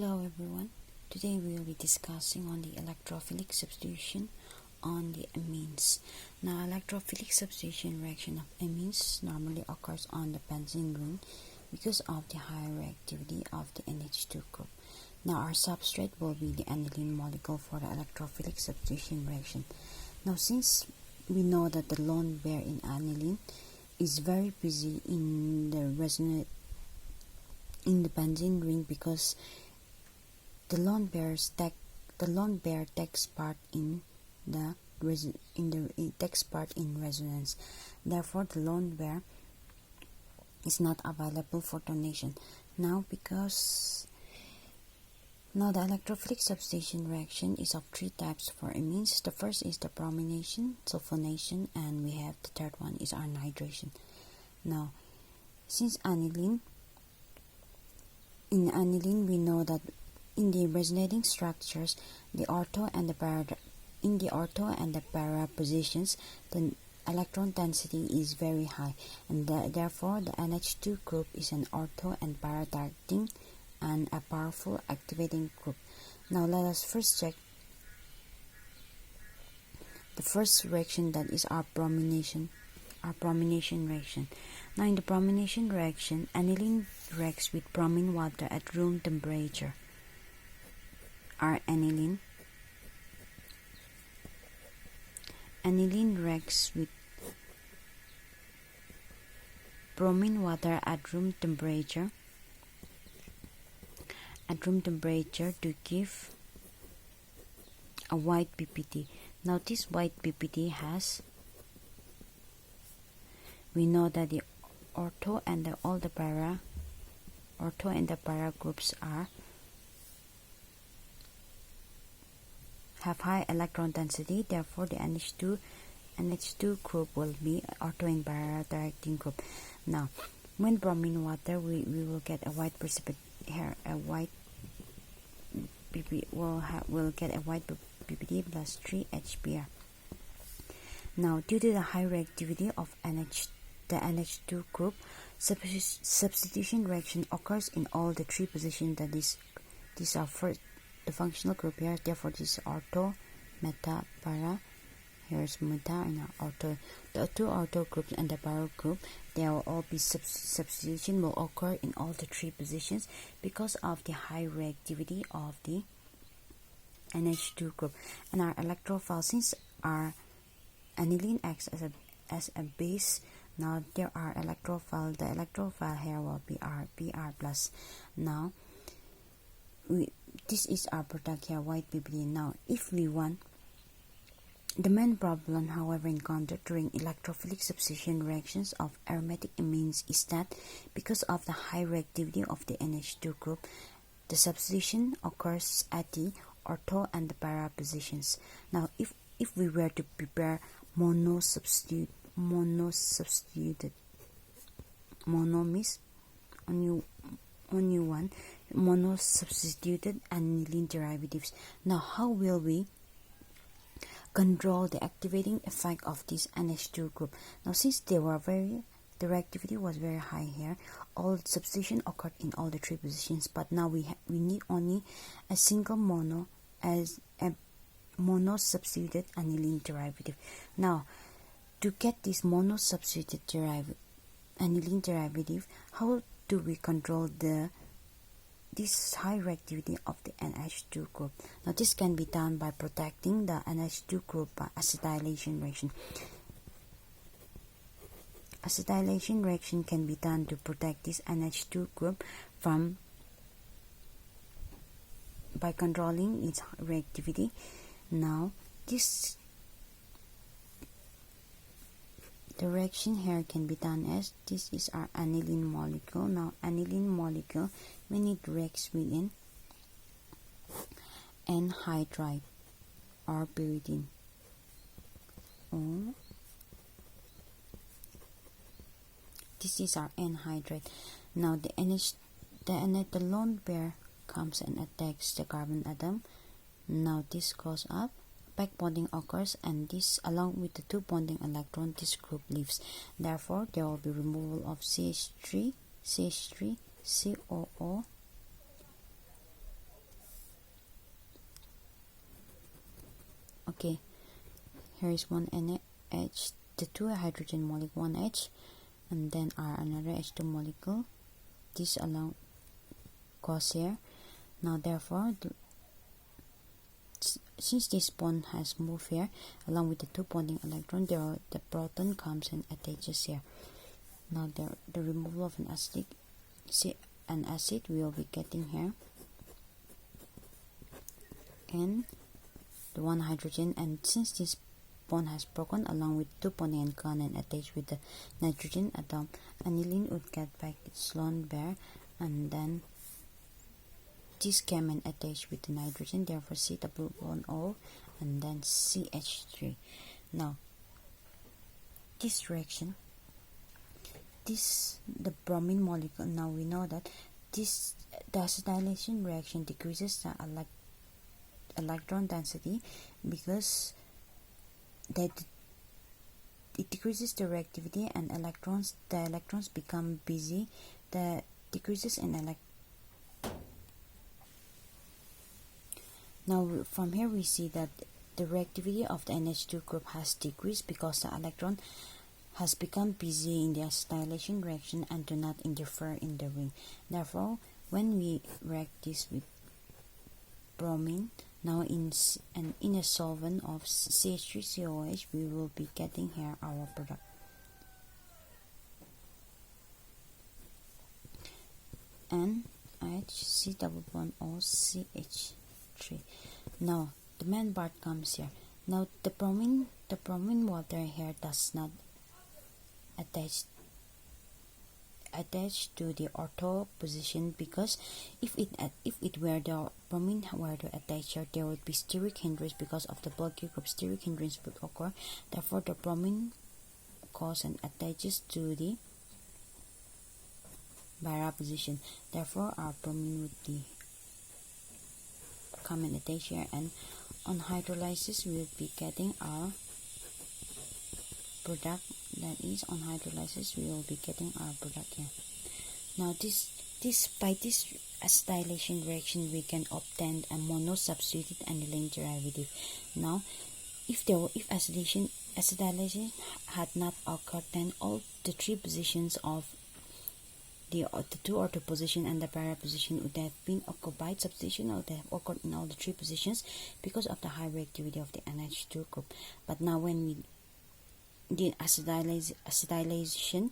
Hello everyone. Today we will be discussing on the electrophilic substitution on the amines. Now, electrophilic substitution reaction of amines normally occurs on the benzene ring because of the high reactivity of the NH2 group. Now, our substrate will be the aniline molecule for the electrophilic substitution reaction. Now, since we know that the lone pair in aniline is very busy in the benzene ring because the lone pair takes part in resonance. Therefore, the lone pair is not available for donation. Now, the electrophilic substitution reaction is of three types for amines. The first is the bromination, sulfonation, and we have the third one is anhydration. Now, since in aniline we know that in the resonating structures, the ortho and the para positions, the electron density is very high, and therefore the NH2 group is an ortho and para directing and a powerful activating group. Now let us first check the first reaction, that is our bromination reaction. Now in the bromination reaction, aniline reacts with bromine water at room temperature. Our aniline reacts with bromine water at room temperature to give a white PPT. Now this white PPT we know that the ortho and the para groups have high electron density. Therefore, the NH2 group will be ortho and para directing group. Now, when bromine water, we will get a white precipitate here. A white PP will get a white PPT plus 3 HBr. Now, due to the high reactivity of the NH2 group, substitution reaction occurs in all the three positions. That is, these are first the functional group here. Therefore, this is ortho, meta, para. Here's meta and ortho. The two ortho groups and the para group, they will all be substitution will occur in all the three positions because of the high reactivity of the NH2 group. And our electrophile, since our aniline acts as a base, now there are electrophile. The electrophile here will be our Br plus. Now this is our product here, white PPT. Now, if we want, the main problem, however, encountered during electrophilic substitution reactions of aromatic amines is that because of the high reactivity of the NH2 group, the substitution occurs at the ortho and the para positions. Now, if we were to prepare mono-substituted aniline derivatives. Now, how will we control the activating effect of this NH2 group? Now, since the reactivity was very high here, all substitution occurred in all the three positions. But now we need only a single mono as a mono-substituted aniline derivative. Now, to get this mono-substituted aniline derivative, how do we control this high reactivity of the NH2 group? Now, this can be done by protecting the NH2 group by acetylation reaction. Acetylation reaction can be done to protect this NH2 group by controlling its reactivity. Now, the reaction here can be done as this is our aniline molecule. Now, aniline molecule, when it reacts with an anhydride or pyridine, this is our anhydride. Now, the lone pair comes and attacks the carbon atom. Now, this goes up, back bonding occurs, and this, along with the two bonding electron, this group leaves. Therefore, there will be removal of CH3, COO, Okay, here is one NH, the two hydrogen molecule, one H, and then another H2 molecule. This along goes here. Now therefore, since this bond has moved here along with the two bonding electron, the proton comes and attaches here. Now the removal of an acid we will be getting here, and the one hydrogen, and since this bond has broken along with two bonding and gone and attached with the nitrogen atom, aniline would get back its lone pair, and then this came and attached with the nitrogen, therefore C double bond O and then CH3. Now this reaction, the bromine molecule, now we know that the acetylation reaction decreases the electron density because it decreases the reactivity, and the electrons become busy. The decreases in Now from here we see that the reactivity of the NH2 group has decreased because the electron has become busy in the acetylation reaction and do not interfere in the ring. Therefore, when we react this with bromine, now in a solvent of CH3COH, we will be getting here our product. NH double bond O CH3. Now the main part comes here. Now the bromine water here does not attach to the ortho position, because if it were the bromine were to attach here, there would be steric hindrance because of the bulky group. Steric hindrance would occur. Therefore, the bromine goes and attaches to the para position. Therefore, our bromine would be come and attach here, and on hydrolysis we will be getting our product. That is, on hydrolysis we will be getting our product here. Now by this acetylation reaction we can obtain a monosubstituted aniline derivative. Now if acetylation had not occurred, then all the three positions of the two ortho position and the para position would have been occupied. Substitution would have occurred in all the three positions because of the high reactivity of the NH2 group. But now when we did acetylation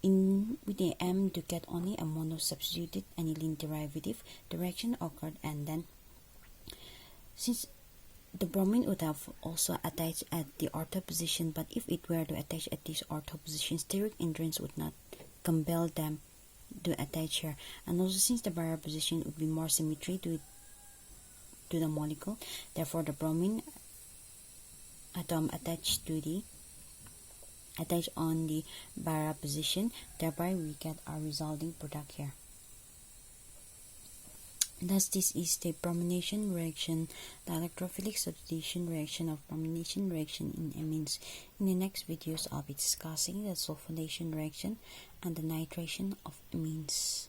with the aim to get only a monosubstituted aniline derivative, the reaction occurred, and then since the bromine would have also attached at the ortho position, but if it were to attach at this ortho position, steric hindrance would not compel them to attach here, and also since the para position would be more symmetry to the molecule, therefore the bromine atom attached on the para position, thereby we get our resulting product here. Thus this is the bromination reaction, the electrophilic substitution reaction of bromination reaction in amines. In the next videos I'll be discussing the sulfonation reaction and the nitration of amines.